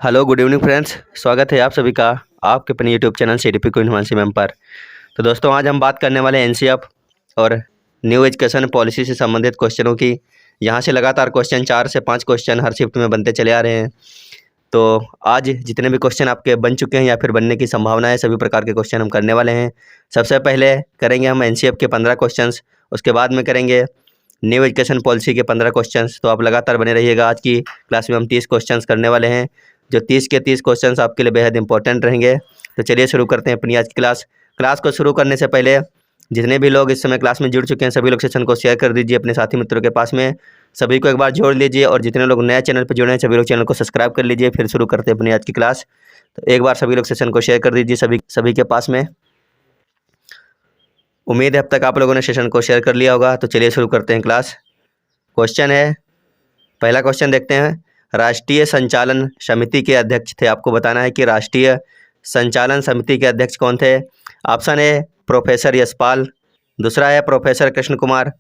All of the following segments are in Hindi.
Hello good evening friends. स्वागत है आप सभी का आपके अपने YouTube channel CDP queen Himanshi ma'am पर। तो दोस्तों आज हम बात करने वाले हैं एनसीईआरटी और न्यू एजुकेशन पॉलिसी से संबंधित क्वेश्चनों की। यहाँ से लगातार क्वेश्चन 4 से 5 क्वेश्चन हर शिफ्ट में बनते चले आ रहे हैं। तो आज जितने भी क्वेश्चन आपके बन चुके हैं या फिर बनने की संभावना है, सभी प्रकार के क्वेश्चन हम करने वाले हैं। सबसे पहले करेंगे हम एनसीईआरटी के 15 क्वेश्चन, उसके बाद में करेंगे न्यू एजुकेशन पॉलिसी के 15 क्वेश्चन। तो आप लगातार बने रहिएगा। आज की क्लास में हम 30 क्वेश्चन करने वाले हैं, जो 30 के 30 क्वेश्चंस आपके लिए बेहद इंपॉर्टेंट रहेंगे। तो चलिए शुरू करते हैं अपनी आज की क्लास को शुरू करने से पहले जितने भी लोग इस समय क्लास में जुड़ चुके हैं, सभी लोग सेशन को शेयर कर दीजिए अपने साथी मित्रों के पास में। सभी को एक बार जोड़ लीजिए और जितने लोग नए चैनल पर जुड़े हैं, सभी लोग चैनल को सब्सक्राइब कर लीजिए। फिर शुरू करते हैं अपनी आज की क्लास। तो एक बार सभी लोग सेशन को शेयर कर दीजिए सभी के पास में। उम्मीद है अब तक आप लोगों ने सेशन को शेयर कर लिया होगा। तो चलिए शुरू करते हैं क्लास। क्वेश्चन है, पहला क्वेश्चन देखते हैं। राष्ट्रीय संचालन समिति के अध्यक्ष थे। आपको बताना है कि राष्ट्रीय संचालन समिति के अध्यक्ष कौन थे। ऑप्शन ए प्रोफेसर यशपाल, दूसरा है प्रोफेसर कृष्ण कुमार,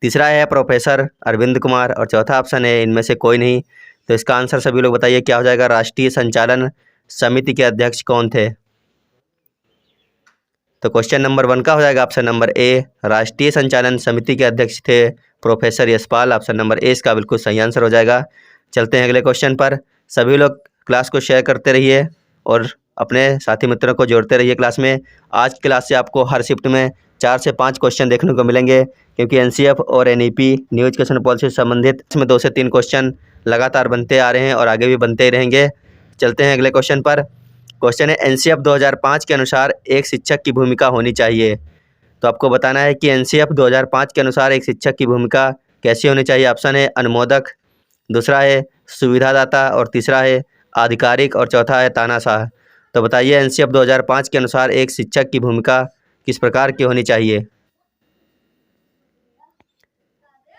तीसरा है प्रोफेसर अरविंद कुमार और चौथा ऑप्शन है इनमें से कोई नहीं। तो इसका आंसर सभी लोग बताइए क्या हो जाएगा। राष्ट्रीय संचालन समिति के अध्यक्ष कौन थे। तो क्वेश्चन नंबर 1 का हो जाएगा ऑप्शन नंबर ए, राष्ट्रीय संचालन समिति के अध्यक्ष थे professor Yashpal. Option number A इसका बिल्कुल सही आंसर हो जाएगा। चलते हैं अगले क्वेश्चन पर। सभी लोग क्लास को शेयर करते रहिए और अपने साथी मित्रों को जोड़ते रहिए क्लास में। आज की क्लास से आपको हर शिफ्ट में 4 से 5 क्वेश्चन देखने को मिलेंगे, क्योंकि एनसीईआरटी और एनईपी न्यू एजुकेशन पॉलिसी से संबंधित इसमें 2 से 3 क्वेश्चन लगातार बनते आ रहे हैं और आगे भी बनते ही रहेंगे। चलते हैं अगले क्वेश्चन पर। क्वेश्चन है, एनसीईआरटी 2005 के अनुसार एक शिक्षक की भूमिका होनी चाहिए। तो आपको बताना है कि एनसीईआरटी 2005 के अनुसार एक शिक्षक की भूमिका कैसी होनी चाहिए। ऑप्शन है अनुमोदक, दूसरा है सुविधादाता और तीसरा है आधिकारिक और चौथा है तानाशाह। तो बताइए एनसीईआरटी 2005 के अनुसार एक शिक्षक की भूमिका किस प्रकार की होनी चाहिए।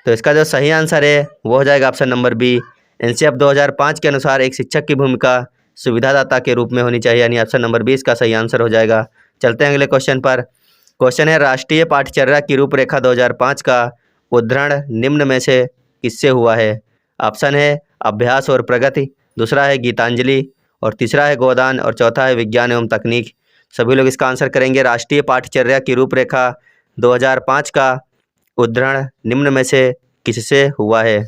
तो इसका जो सही आंसर है वो हो जाएगा ऑप्शन नंबर बी। एनसीईआरटी 2005 के अनुसार एक शिक्षक की भूमिका सुविधादाता के रूप में होनी चाहिए, यानी ऑप्शन नंबर बी इसका सही आंसर हो जाएगा। चलते हैं अगले क्वेश्चन पर। क्वेश्चन है, राष्ट्रीय पाठ्यचर्या की रूपरेखा 2005 का उद्धरण निम्न में से किससे हुआ है। ऑप्शन है अभ्यास और प्रगति, दूसरा है गीतांजलि और तीसरा है गोदान और चौथा है विज्ञान एवं तकनीक। सभी लोग इसका आंसर करेंगे। राष्ट्रीय पाठ्यचर्या की रूपरेखा 2005 का उद्धरण निम्न में से किससे हुआ है।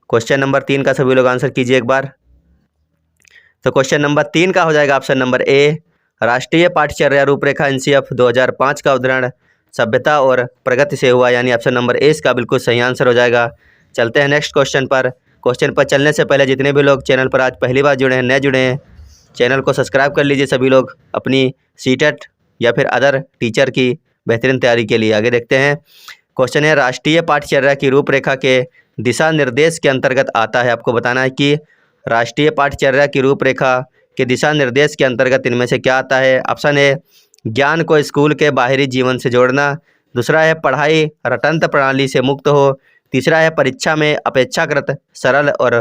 क्वेश्चन नंबर 3 का सभी लोग आंसर कीजिए एक बार। तो क्वेश्चन नंबर 3 का हो जाएगा ऑप्शन नंबर ए, राष्ट्रीय पाठ्यचर्या रूपरेखा एनसीईआरटी 2005 का उद्धरण सभ्यता और प्रगति से हुआ, यानी ऑप्शन नंबर ए इसका बिल्कुल सही आंसर हो जाएगा। चलते हैं नेक्स्ट क्वेश्चन पर। क्वेश्चन पर चलने से पहले जितने भी लोग चैनल पर आज पहली बार जुड़े हैं, नए जुड़े हैं, चैनल को सब्सक्राइब कर लीजिए सभी लोग अपनी सीटेट या फिर अदर टीचर की बेहतरीन तैयारी के लिए। आगे देखते हैं। क्वेश्चन है, राष्ट्रीय पाठ्यचर्या की रूपरेखा के दिशा निर्देश के अंतर्गत आता है। आपको बताना है कि राष्ट्रीय पाठ्यचर्या की रूपरेखा के दिशा निर्देश के अंतर्गत इनमें से क्या आता है। ऑप्शन है ज्ञान को स्कूल के बाहरी जीवन से जोड़ना, दूसरा है पढ़ाई रटंत प्रणाली से मुक्त हो, तीसरा है परीक्षा में अपेक्षाकृत सरल और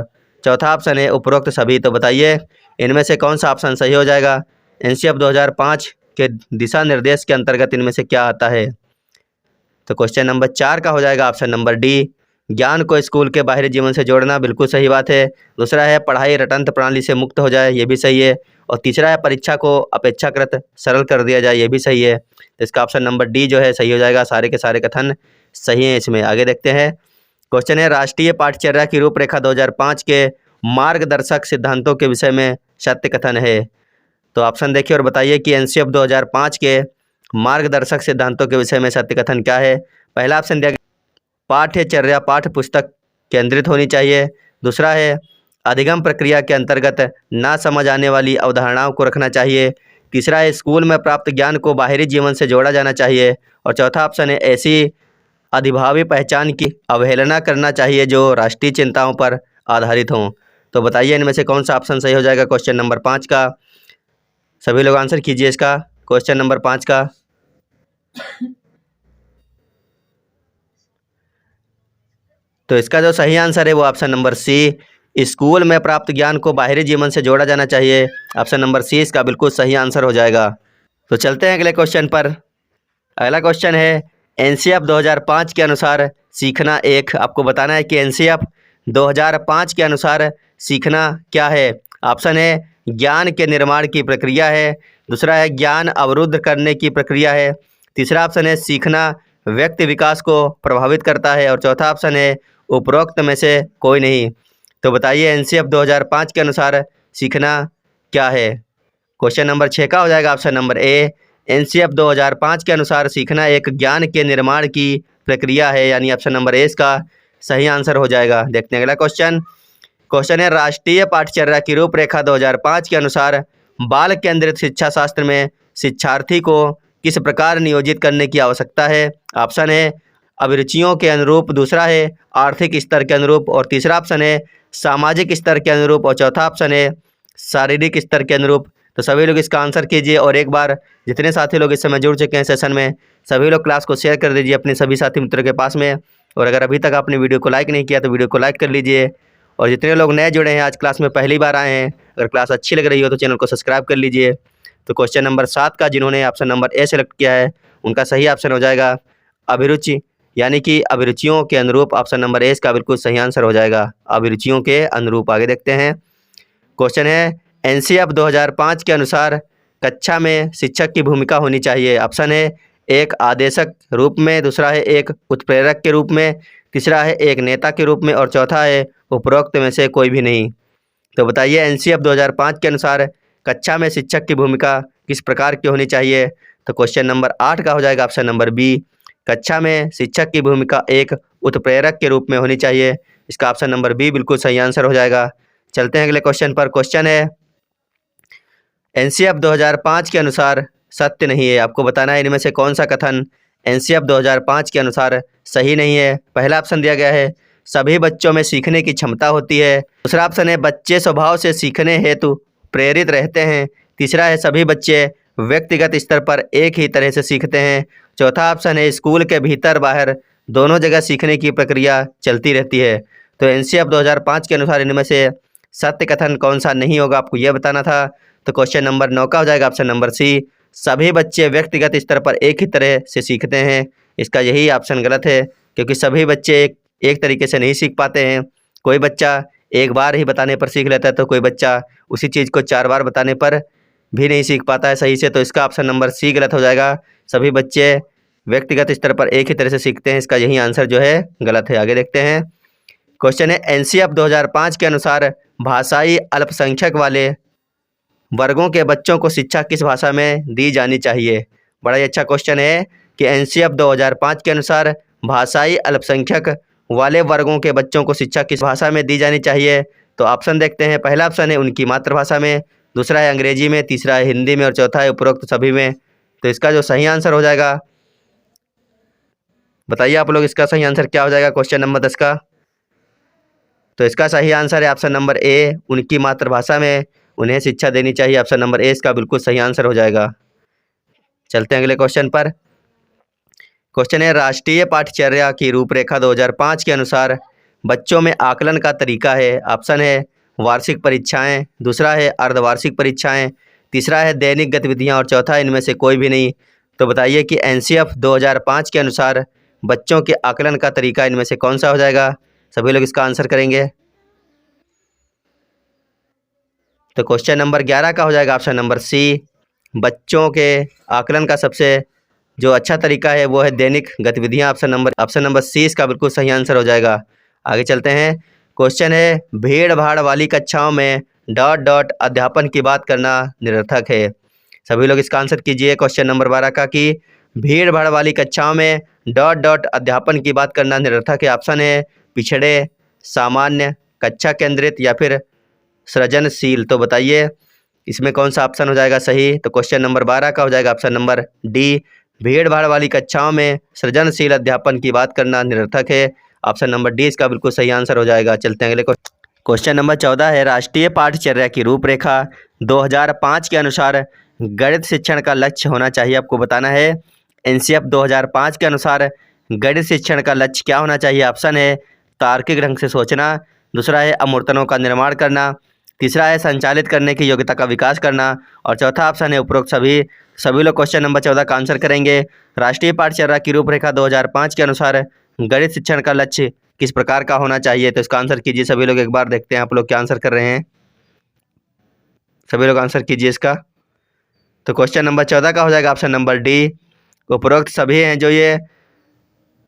चौथा ऑप्शन है उपरोक्त सभी। तो बताइए इनमें से कौन सा ऑप्शन सही हो जाएगा। एनसीईआरटी 2005 के दिशा निर्देश के अंतर्गत इनमें से क्या आता है। तो क्वेश्चन नंबर 4 का हो जाएगा ऑप्शन नंबर डी, ज्ञान को स्कूल के बाहरी जीवन से जोड़ना, बिल्कुल सही बात है। दूसरा है पढ़ाई रटंत प्रणाली से मुक्त हो जाए, ये भी सही है। और तीसरा है परीक्षा को अपेक्षाकृत सरल कर दिया जाए, ये भी सही है। तो इसका ऑप्शन नंबर डी जो है सही हो जाएगा। सारे के सारे कथन सही हैं इसमें। आगे देखते हैं। क्वेश्चन है, राष्ट्रीय पाठ्यचर्या की रूपरेखा 2005 के मार्गदर्शक सिद्धांतों के विषय में सत्य कथन है। तो ऑप्शन देखिए और बताइए कि एनसीईआरटी 2005 के मार्गदर्शक सिद्धांतों के विषय में सत्य कथन क्या है। पहला ऑप्शन दिया, पाठ्यचर्या पाठ्य पुस्तक केंद्रित होनी चाहिए, दूसरा है अधिगम प्रक्रिया के अंतर्गत ना समझ आने वाली अवधारणाओं को रखना चाहिए, तीसरा है स्कूल में प्राप्त ज्ञान को बाहरी जीवन से जोड़ा जाना चाहिए और चौथा ऑप्शन है ऐसी अधिभावी पहचान की अवहेलना करना चाहिए जो राष्ट्रीय चिंताओं पर आधारित हों। तो बताइए इनमें से कौन सा ऑप्शन सही हो जाएगा क्वेश्चन नंबर 5 का। सभी लोग आंसर कीजिए इसका, क्वेश्चन नंबर 5 का। तो इसका जो सही आंसर है वो ऑप्शन नंबर सी, स्कूल में प्राप्त ज्ञान को बाहरी जीवन से जोड़ा जाना चाहिए। ऑप्शन नंबर सी इसका बिल्कुल सही आंसर हो जाएगा। तो चलते हैं अगले क्वेश्चन पर। अगला क्वेश्चन है, एनसीईआरटी 2005 के अनुसार सीखना एक। आपको बताना है कि एनसीईआरटी 2005 के अनुसार सीखना क्या है? ऑप्शन है ज्ञान के निर्माण की प्रक्रिया है, दूसरा है ज्ञान अवरुद्ध करने की प्रक्रिया है, तीसरा ऑप्शन है सीखना व्यक्ति विकास को प्रभावित करता है और चौथा ऑप्शन है उपरोक्त में से कोई नहीं। तो बताइए एनसीएफ 2005 के अनुसार सीखना क्या है? क्वेश्चन नंबर 6 का हो जाएगा ऑप्शन नंबर ए। एनसीएफ 2005 के अनुसार सीखना एक ज्ञान के निर्माण की प्रक्रिया है, यानी ऑप्शन नंबर ए इसका सही आंसर हो जाएगा। देखते हैं अगला क्वेश्चन। क्वेश्चन है राष्ट्रीय पाठचर्या की रूपरेखा 2005 के अनुसार बाल केंद्रित शिक्षा शास्त्र में शिक्षार्थी को किस प्रकार नियोजित करने की आवश्यकता है? ऑप्शन है अभिरुचियों के अनुरूप, दूसरा है आर्थिक स्तर के अनुरूप और तीसरा ऑप्शन है सामाजिक स्तर के अनुरूप और चौथा ऑप्शन है शारीरिक स्तर के अनुरूप। तो सभी लोग इसका आंसर कीजिए और एक बार जितने साथी लोग इस समय जुड़ चुके हैं सेशन में, सभी लोग क्लास को शेयर कर दीजिए अपने सभी साथी मित्रों के पास में। और अगर अभी तक आपने वीडियो को लाइक नहीं किया तो वीडियो को लाइक कर लीजिए। और जितने लोग नए जुड़े हैं, आज क्लास में पहली बार आए हैं, अगर क्लास अच्छी लग रही हो तो चैनल को सब्सक्राइब कर लीजिए। तो क्वेश्चन नंबर 7 का जिन्होंने ऑप्शन नंबर ए सेलेक्ट किया है उनका सही ऑप्शन हो जाएगा अभिरुचि, यानी कि अभिरुचियों के अनुरूप। ऑप्शन नंबर ए इसका बिल्कुल सही आंसर हो जाएगा अभिरुचियों के अनुरूप। आगे देखते हैं। क्वेश्चन है एनसीएफ 2005 के अनुसार कक्षा में शिक्षक की भूमिका होनी चाहिए। ऑप्शन है एक आदेशक रूप में, दूसरा है एक उत्प्रेरक के रूप में, तीसरा है एक नेता के रूप में और चौथा है उपरोक्त में से कोई भी नहीं। तो बताइए एनसीएफ 2005 के अनुसार कक्षा में शिक्षक की भूमिका किस प्रकार की होनी चाहिए? तो क्वेश्चन नंबर 8 का हो जाएगा ऑप्शन नंबर बी। कक्षा में शिक्षक की भूमिका एक उत्प्रेरक के रूप में होनी चाहिए। इसका ऑप्शन नंबर बी बिल्कुल सही आंसर हो जाएगा। चलते हैं अगले क्वेश्चन पर। क्वेश्चन है एनसीएफ 2005 के अनुसार सत्य नहीं है। आपको बताना है इनमें से कौन सा कथन एनसीएफ 2005 के अनुसार सही नहीं है। पहला ऑप्शन दिया गया है सभी बच्चों में सीखने की क्षमता होती है, दूसरा ऑप्शन है बच्चे स्वभाव से सीखने हेतु प्रेरित रहते हैं, तीसरा है सभी बच्चे व्यक्तिगत स्तर पर एक ही तरह से सीखते हैं, चौथा ऑप्शन है स्कूल के भीतर बाहर दोनों जगह सीखने की प्रक्रिया चलती रहती है। तो एनसीएफ 2005 के अनुसार इनमें से सत्य कथन कौन सा नहीं होगा, आपको यह बताना था। तो क्वेश्चन नंबर 9 का हो जाएगा ऑप्शन नंबर सी। सभी बच्चे व्यक्तिगत स्तर पर एक ही तरह से सीखते हैं। इसका यही ऑप्शन गलत है, क्योंकि सभी बच्चे एक तरीके से नहीं सीख पाते हैं। कोई बच्चा एक बार ही बताने पर सीख लेता है, तो कोई बच्चा उसी चीज़ को 4 बार बताने पर भी नहीं सीख पाता है सही से। तो इसका ऑप्शन नंबर सी गलत हो जाएगा। सभी बच्चे व्यक्तिगत स्तर पर एक ही तरह से सीखते हैं, इसका यही आंसर जो है गलत है। आगे देखते हैं। क्वेश्चन है एनसीएफ 2005 के अनुसार भाषाई अल्पसंख्यक वाले वर्गों के बच्चों को शिक्षा किस भाषा में दी जानी चाहिए? बड़ा ही अच्छा क्वेश्चन है कि एनसीएफ 2005 के अनुसार भाषाई अल्पसंख्यक वाले वर्गों के बच्चों को शिक्षा किस भाषा में दी जानी चाहिए? तो ऑप्शन देखते हैं। पहला ऑप्शन है उनकी मातृभाषा में, दूसरा है अंग्रेजी में, तीसरा है हिंदी में और चौथा है उपरोक्त सभी में। तो इसका जो सही आंसर हो जाएगा, बताइए आप लोग इसका सही आंसर क्या हो जाएगा क्वेश्चन नंबर 10 का? तो इसका सही आंसर है ऑप्शन नंबर ए, उनकी मातृभाषा में उन्हें शिक्षा देनी चाहिए। ऑप्शन नंबर ए इसका बिल्कुल सही आंसर हो जाएगा। चलते हैं अगले क्वेश्चन पर। क्वेश्चन है राष्ट्रीय पाठचर्या की रूपरेखा 2005 के अनुसार बच्चों में आकलन का तरीका है। ऑप्शन है वार्षिक परीक्षाएं, दूसरा है अर्धवार्षिक परीक्षाएं, तीसरा है दैनिक गतिविधियां और चौथा इनमें से कोई भी नहीं। तो बताइए कि एनसीएफ 2005 के अनुसार बच्चों के आकलन का तरीका इनमें से कौन सा हो जाएगा? सभी लोग इसका आंसर करेंगे। तो क्वेश्चन नंबर 11 का हो जाएगा ऑप्शन नंबर सी। बच्चों के आकलन का सबसे जो अच्छा तरीका है वो है दैनिक गतिविधियां। ऑप्शन नंबर सी इसका बिल्कुल सही आंसर हो जाएगा। आगे चलते हैं। क्वेश्चन है भीड़ भाड़ वाली कक्षाओं में डॉट डॉट अध्यापन की बात करना निरर्थक है। सभी लोग इसका आंसर कीजिए क्वेश्चन नंबर 12 का कि भीड़ भाड़ वाली कक्षाओं में डॉट डॉट अध्यापन की बात करना निरर्थक है। ऑप्शन है पिछड़े, सामान्य, कक्षा केंद्रित या फिर सृजनशील। तो बताइए इसमें कौन सा ऑप्शन हो जाएगा सही? तो क्वेश्चन नंबर 12 का हो जाएगा ऑप्शन नंबर डी। भीड़ भाड़ वाली कक्षाओं में सृजनशील अध्यापन की बात करना निरर्थक है। ऑप्शन नंबर डी इसका बिल्कुल सही आंसर हो जाएगा। चलते हैं अगले क्वेश्चन नंबर 14 है राष्ट्रीय पाठचर्या की रूपरेखा 2005 के अनुसार गणित शिक्षण का लक्ष्य होना चाहिए। आपको बताना है एनसीएफ 2005 के अनुसार गणित शिक्षण का लक्ष्य क्या होना चाहिए? ऑप्शन है तार्किक ढंग से सोचना, दूसरा है अमूर्तनों का निर्माण करना, तीसरा है संचालित करने की योग्यता का विकास करना और चौथा ऑप्शन है उपरोक्त सभी लोग क्वेश्चन नंबर 14 का आंसर करेंगे। राष्ट्रीय पाठचर्या की रूपरेखा 2005 के अनुसार गणित शिक्षण का लक्ष्य किस प्रकार का होना चाहिए? तो इसका आंसर कीजिए सभी लोग। एक बार देखते हैं आप लोग क्या आंसर कर रहे हैं। सभी लोग आंसर कीजिए इसका। तो क्वेश्चन नंबर 14 का हो जाएगा ऑप्शन नंबर डी। उपरोक्त सभी हैं जो ये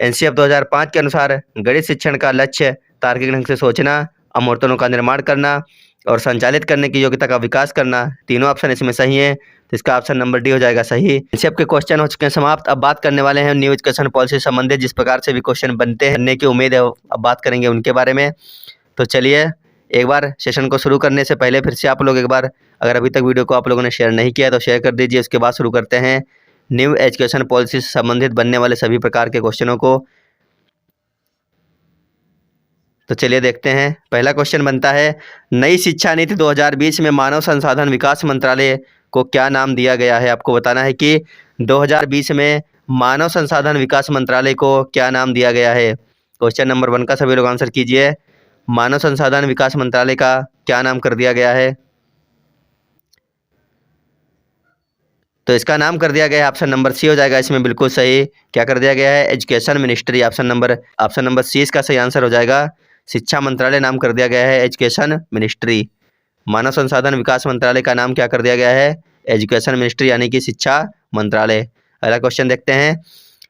एनसीएफ 2005 के अनुसार गणित शिक्षण का लक्ष्य तार्किक ढंग से सोचना, अमूर्तों का निर्माण करना और संचालित करने की योग्यता का विकास करना, तीनों ऑप्शन इसमें सही हैं। तो इसका ऑप्शन नंबर डी हो जाएगा सही। एनसीएफ के क्वेश्चन हो चुके हैं समाप्त। अब बात करने वाले हैं न्यू एजुकेशन पॉलिसी से संबंधित जिस प्रकार से भी क्वेश्चन बनते हैं, बनने की उम्मीद है, अब बात करेंगे उनके बारे में। तो चलिए एक बार सेशन को शुरू करने से पहले फिर से आप लोग एक बार, अगर अभी तक वीडियो को आप लोगों ने शेयर नहीं किया तो शेयर कर दीजिए। उसके बाद शुरू करते हैं न्यू एजुकेशन पॉलिसी से संबंधित बनने वाले सभी प्रकार के क्वेश्चनों को। तो चलिए देखते हैं। पहला क्वेश्चन बनता है, नई शिक्षा नीति 2020 में मानव संसाधन विकास मंत्रालय को क्या नाम दिया गया है? आपको बताना है कि 2020 में मानव संसाधन विकास मंत्रालय को क्या नाम दिया गया है। क्वेश्चन नंबर 1 का सभी लोग आंसर कीजिए। मानव संसाधन विकास मंत्रालय का क्या नाम कर दिया गया है? तो इसका नाम कर दिया गया है ऑप्शन नंबर सी हो जाएगा इसमें बिल्कुल सही। क्या कर दिया गया है? Education ministry. Option number C इसका सही आंसर हो जाएगा। शिक्षा मंत्रालय नाम कर दिया गया है एजुकेशन मिनिस्ट्री। मानव संसाधन विकास मंत्रालय का नाम क्या कर दिया गया है? एजुकेशन मिनिस्ट्री यानी कि शिक्षा मंत्रालय। अगला क्वेश्चन देखते हैं।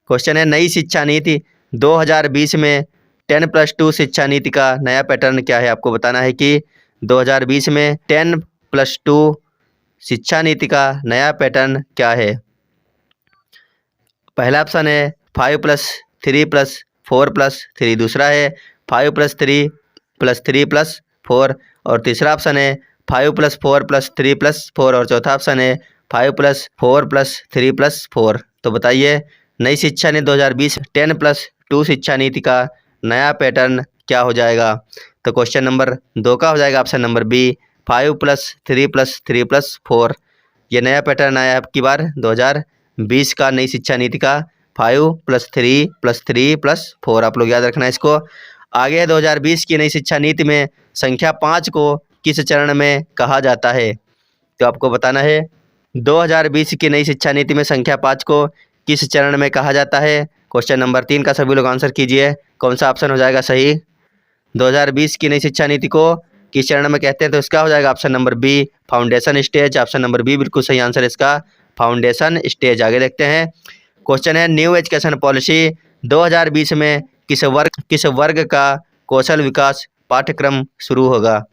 क्वेश्चन है, नई शिक्षा नीति 2020 में 10+2 शिक्षा नीति का नया पैटर्न क्या है? आपको बताना है कि 2020 में 10+2 शिक्षा नीति का नया पैटर्न क्या है? पहला ऑप्शन है 5+3+4+3, दूसरा है 5+3+3+4 और तीसरा ऑप्शन है 5+4+3+4 और चौथा ऑप्शन है 5+4+3+4। तो बताइए नई शिक्षा नीति 2020 10+2 शिक्षा नीति का नया पैटर्न क्या हो जाएगा? तो क्वेश्चन नंबर 2 का हो जाएगा ऑप्शन नंबर बी 5+3+3+4। ये नया पैटर्न आया आपकी बार 2020 का नई शिक्षा नीति का 5+3+3+4। आप लोग याद रखना है इसको। आगे है 2020 की नई शिक्षा नीति में संख्या 5 को किस चरण में कहा जाता है? तो आपको बताना है 2020 की नई शिक्षा नीति में संख्या 5 को किस चरण में कहा जाता है। क्वेश्चन नंबर 3 का सभी लोग आंसर कीजिए। कौन सा ऑप्शन हो जाएगा सही? 2020 की नई शिक्षा नीति को किस चरण में कहते हैं? तो इसका हो जाएगा option number B foundation stage. Option number B बिल्कुल सही आंसर है इसका, फाउंडेशन स्टेज। आगे देखते हैं। क्वेश्चन है, न्यू एजुकेशन पॉलिसी 2020 में किस वर्ग का कौशल विकास पाठ्यक्रम शुरू होगा?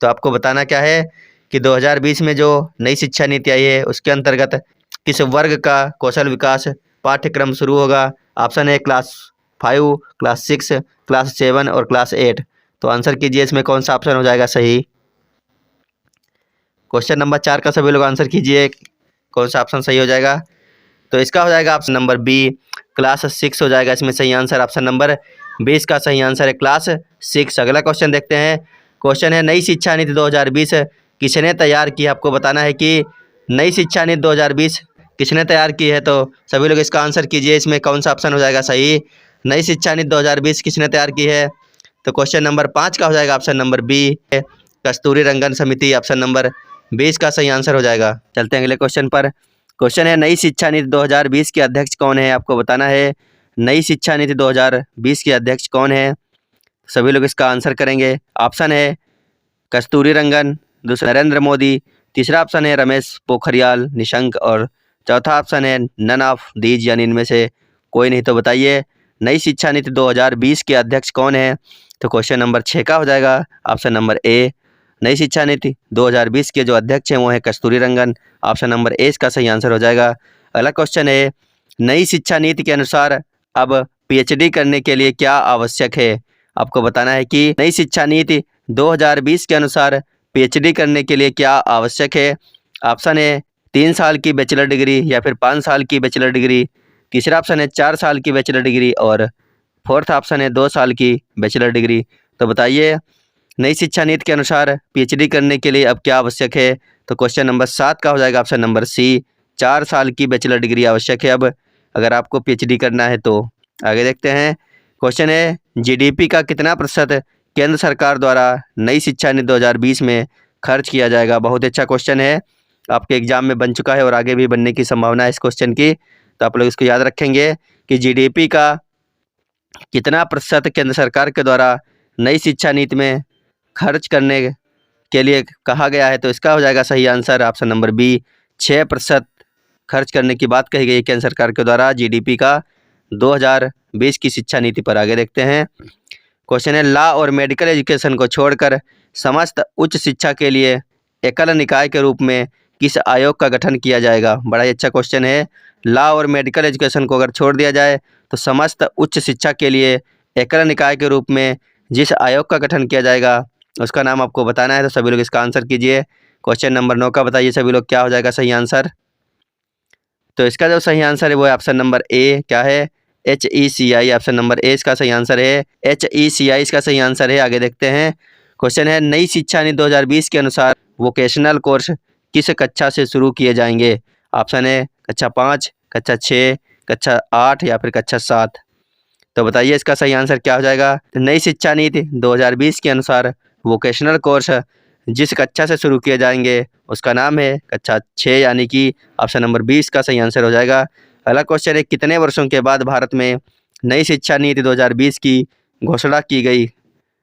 तो आपको बताना क्या है कि 2020 में जो नई शिक्षा नीति आई है उसके अंतर्गत किस वर्ग का कौशल विकास पाठ्यक्रम शुरू होगा? ऑप्शन है क्लास 5, क्लास 6, क्लास 7 और क्लास 8। तो आंसर कीजिए इसमें कौन सा ऑप्शन हो जाएगा सही। क्वेश्चन नंबर 4 का सभी लोग आंसर कीजिए, कौन सा ऑप्शन सही हो जाएगा? तो इसका हो जाएगा ऑप्शन नंबर बी क्लास 6 हो जाएगा इसमें सही आंसर। ऑप्शन नंबर 20 का सही आंसर है क्लास 6। अगला क्वेश्चन देखते हैं। क्वेश्चन है, नई शिक्षा नीति 2020 किसने तैयार की? आपको बताना है कि नई शिक्षा नीति 2020 किसने तैयार की है। तो सभी लोग इसका आंसर कीजिए, इसमें कौन सा ऑप्शन हो जाएगा सही। नई शिक्षा नीति 2020 किसने तैयार की है? तो क्वेश्चन नंबर 5 का हो जाएगा ऑप्शन नंबर बी कस्तूरी रंगन समिति। ऑप्शन नंबर 20 का सही आंसर हो जाएगा। चलते हैं अगले क्वेश्चन पर। क्वेश्चन है, नई शिक्षा नीति 2020 के अध्यक्ष कौन है? आपको बताना है नई शिक्षा नीति 2020 के अध्यक्ष कौन है। सभी लोग इसका आंसर करेंगे। ऑप्शन है कस्तूरी रंगन, दूसरा नरेंद्र मोदी, तीसरा ऑप्शन है रमेश पोखरियाल निशंक और चौथा ऑप्शन है नन ऑफ दीज यानी इनमें से कोई नहीं। तो बताइए नई शिक्षा नीति 2020 के अध्यक्ष कौन है? तो क्वेश्चन नंबर 6 का हो जाएगा ऑप्शन नंबर ए। नई शिक्षा नीति 2020 के जो अध्यक्ष हैं वो है कस्तूरी रंगन। ऑप्शन नंबर ए इसका सही आंसर हो जाएगा। अगला क्वेश्चन है, नई शिक्षा नीति के अनुसार अब पीएचडी करने के लिए क्या आवश्यक है? आपको बताना है कि नई शिक्षा नीति 2020 के अनुसार पीएचडी करने के लिए क्या आवश्यक है। ऑप्शन है 3 साल की बैचलर डिग्री या फिर 5 साल की बैचलर डिग्री, तीसरा ऑप्शन है 4 साल की बैचलर डिग्री और फोर्थ ऑप्शन है 2 साल की बैचलर डिग्री। तो बताइए नई शिक्षा नीति के अनुसार पीएचडी करने के लिए अब क्या आवश्यक है? तो क्वेश्चन नंबर 7 का हो जाएगा ऑप्शन नंबर सी 4 साल की बैचलर डिग्री आवश्यक है अब अगर आपको पीएचडी करना है तो। आगे देखते हैं। क्वेश्चन है, जीडीपी का कितना प्रतिशत केंद्र सरकार द्वारा नई शिक्षा नीति 2020 में खर्च किया जाएगा? बहुत अच्छा क्वेश्चन है, आपके एग्जाम में बन चुका है और आगे भी बनने की संभावना है इस क्वेश्चन की। तो आप लोग इसको याद रखेंगे कि जीडीपी का कितना प्रतिशत केंद्र सरकार के द्वारा नई शिक्षा नीति में खर्च करने के लिए कहा गया है? तो इसका हो जाएगा सही आंसर ऑप्शन नंबर बी, 6% खर्च करने की बात कही गई केंद्र सरकार के द्वारा जीडीपी का 2020 की शिक्षा नीति पर। आगे देखते हैं। क्वेश्चन है, लॉ और मेडिकल एजुकेशन को छोड़कर समस्त उच्च शिक्षा के लिए एकल निकाय के रूप में किस आयोग का गठन किया जाएगा? बड़ा ही अच्छा क्वेश्चन है। लॉ और मेडिकल एजुकेशन को अगर छोड़ दिया जाए तो समस्त उच्च शिक्षा के लिए एकल निकाय के रूप में जिस आयोग का गठन किया जाएगा उसका नाम आपको बताना है। तो सभी लोग इसका आंसर कीजिए। क्वेश्चन नंबर 9 का बताइए सभी लोग, क्या हो जाएगा सही आंसर? तो इसका जो सही आंसर है वो है ऑप्शन नंबर ए। क्या है? HECI। ऑप्शन नंबर ए इसका सही आंसर है। HECI इसका सही आंसर है। आगे देखते हैं। क्वेश्चन है, नई शिक्षा नीति 2020 के अनुसार वोकेशनल कोर्स किस कक्षा से शुरू किए जाएंगे? ऑप्शन है कक्षा 5, कक्षा 6, कक्षा 8 या फिर कक्षा 7। तो बताइए इसका सही आंसर क्या हो जाएगा? तो नई शिक्षा नीति 2020 के अनुसार वोकेशनल कोर्स जिस कक्षा से शुरू किए जाएंगे उसका नाम है कक्षा 6, यानी कि ऑप्शन नंबर 20 का सही आंसर हो जाएगा। अगला क्वेश्चन है, कितने वर्षों के बाद भारत में नई शिक्षा नीति 2020 की घोषणा की गई?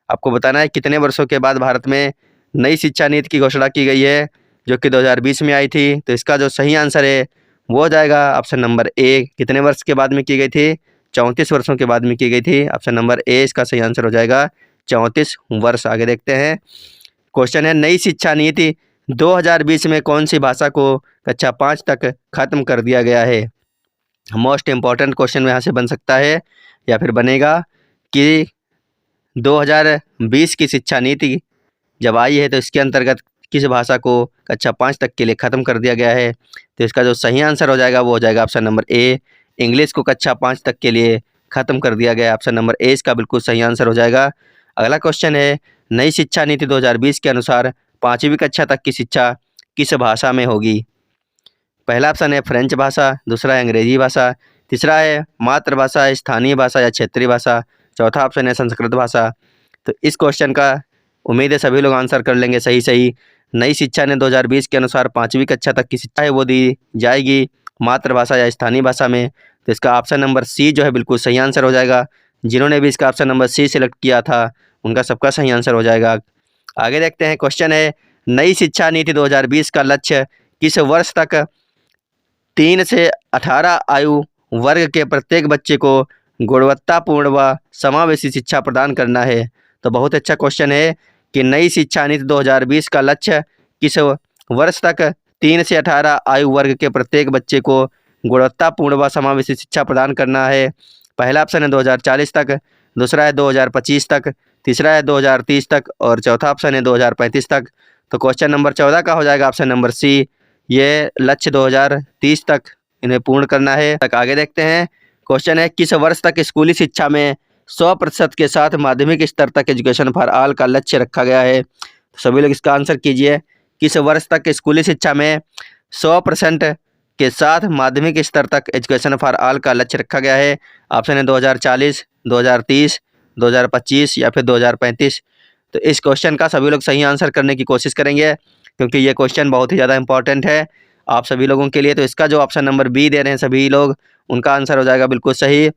आपको बताना है कितने वर्षों के बाद भारत में नई शिक्षा नीति की घोषणा की गई है, जो कि 2020 में आई थी। तो इसका जो सही आंसर है वो हो जाएगा ऑप्शन नंबर ए। कितने वर्ष के बाद में की गई थी? 34 वर्षों के बाद में की गई थी। ऑप्शन नंबर ए इसका सही आंसर हो जाएगा 34 वर्ष। आगे देखते हैं। क्वेश्चन है, नई शिक्षा नीति 2020 में कौन सी भाषा को कक्षा 5 तक खत्म कर दिया गया है? मोस्ट इम्पॉर्टेंट क्वेश्चन यहाँ से बन सकता है या फिर बनेगा कि 2020 की शिक्षा नीति जब आई है तो इसके अंतर्गत किस भाषा को कक्षा 5 तक के लिए ख़त्म कर दिया गया है? तो इसका जो सही आंसर हो जाएगा वो हो जाएगा ऑप्शन नंबर ए। इंग्लिश को कक्षा 5 तक के लिए ख़त्म कर दिया गया है। ऑप्शन नंबर ए इसका बिल्कुल सही आंसर हो जाएगा। अगला क्वेश्चन है, नई शिक्षा नीति 2020 के अनुसार 5वीं कक्षा तक की शिक्षा किस भाषा में होगी? पहला ऑप्शन है फ्रेंच भाषा, दूसरा है अंग्रेजी भाषा, तीसरा है मातृभाषा, स्थानीय भाषा या क्षेत्रीय भाषा, चौथा ऑप्शन है संस्कृत भाषा। तो इस क्वेश्चन का उम्मीद है सभी लोग आंसर कर लेंगे सही सही। नई शिक्षा ने 2020 के अनुसार 5वीं कक्षा तक की शिक्षा है वो दी जाएगी मातृभाषा या स्थानीय भाषा में। तो इसका ऑप्शन नंबर सी जो है बिल्कुल सही आंसर हो जाएगा। जिन्होंने भी इसका ऑप्शन नंबर सी सिलेक्ट किया था उनका सबका सही आंसर हो जाएगा। आगे देखते हैं। क्वेश्चन है, नई शिक्षा नीति 2020 का लक्ष्य किस वर्ष तक 3 से 18 आयु वर्ग के प्रत्येक बच्चे को गुणवत्तापूर्ण व समावेशी शिक्षा प्रदान करना है? तो बहुत अच्छा क्वेश्चन है कि नई शिक्षा नीति 2020 का लक्ष्य किस वर्ष तक 3 से 18 आयु वर्ग के प्रत्येक बच्चे को गुणवत्तापूर्ण व समावेशी शिक्षा प्रदान करना है। पहला ऑप्शन है 2040 तक, दूसरा है 2025 तक, तीसरा है 2030 तक और चौथा ऑप्शन है 2035 तक। तो क्वेश्चन नंबर 14 का हो जाएगा ऑप्शन नंबर सी। ये लक्ष्य 2030 तक इन्हें पूर्ण करना है। तक आगे देखते हैं। क्वेश्चन है, किस वर्ष तक स्कूली शिक्षा में 100% के साथ माध्यमिक स्तर तक एजुकेशन फॉर ऑल का लक्ष्य रखा गया है? तो सभी लोग इसका आंसर कीजिए। किस वर्ष तक स्कूली शिक्षा में 100% के साथ माध्यमिक स्तर तक एजुकेशन फॉर ऑल का लक्ष्य रखा गया है? ऑप्शन है 2040, 2030, 2025 या फिर 2035। तो इस क्वेश्चन का सभी लोग सही आंसर करने की कोशिश करेंगे क्योंकि ये क्वेश्चन बहुत ही ज़्यादा इंपॉर्टेंट है आप सभी लोगों के लिए। तो इसका जो ऑप्शन नंबर बी दे रहे हैं सभी लोग, उनका आंसर हो जाएगा बिल्कुल सही।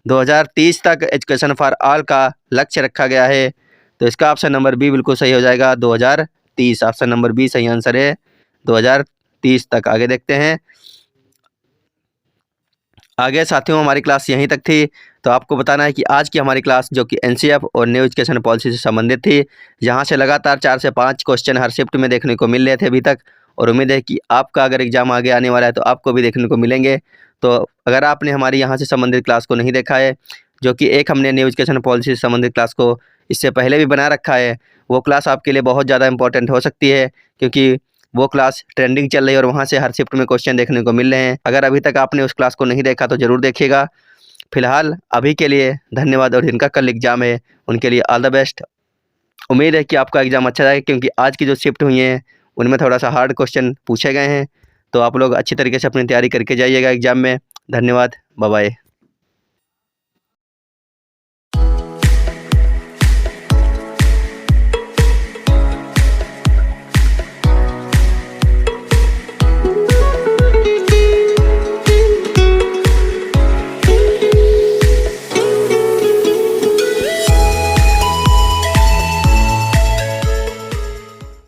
2030 तक एजुकेशन फॉर ऑल का लक्ष्य रखा गया है। तो इसका ऑप्शन नंबर बी बिल्कुल सही हो जाएगा 2030। ऑप्शन नंबर बी सही आंसर है 2030 तक। आगे देखते हैं। आगे साथियों हमारी क्लास यहीं तक थी। तो आपको बताना है कि आज की हमारी क्लास जो कि एनसीएफ और न्यू एजुकेशन पॉलिसी से संबंधित थी, जहां से लगातार 4 से 5 क्वेश्चन हर शिफ्ट में देखने को मिल रहे थे अभी तक, और उम्मीद है कि आपका अगर एग्ज़ाम आगे आने वाला है तो आपको भी देखने को मिलेंगे। तो अगर आपने हमारी यहाँ से संबंधित क्लास को नहीं देखा है, जो कि एक हमने न्यू एजुकेशन पॉलिसी से संबंधित क्लास को इससे पहले भी बना रखा है, वो क्लास आपके लिए बहुत ज़्यादा इंपॉर्टेंट हो सकती है क्योंकि वो क्लास ट्रेंडिंग चल रही है और वहाँ से हर शिफ्ट में क्वेश्चन देखने को मिल रहे हैं। अगर अभी तक आपने उस क्लास को नहीं देखा तो ज़रूर देखिएगा। फिलहाल अभी के लिए धन्यवाद, और जिनका कल एग्ज़ाम है उनके लिए ऑल द बेस्ट। उम्मीद है कि आपका एग्ज़ाम अच्छा जाएगा क्योंकि आज की जो शिफ्ट हुई हैं उनमें थोड़ा सा हार्ड क्वेश्चन पूछे गए हैं। तो आप लोग अच्छी तरीके से अपनी तैयारी करके जाइएगा एग्ज़ाम में। धन्यवाद, बाय बाय।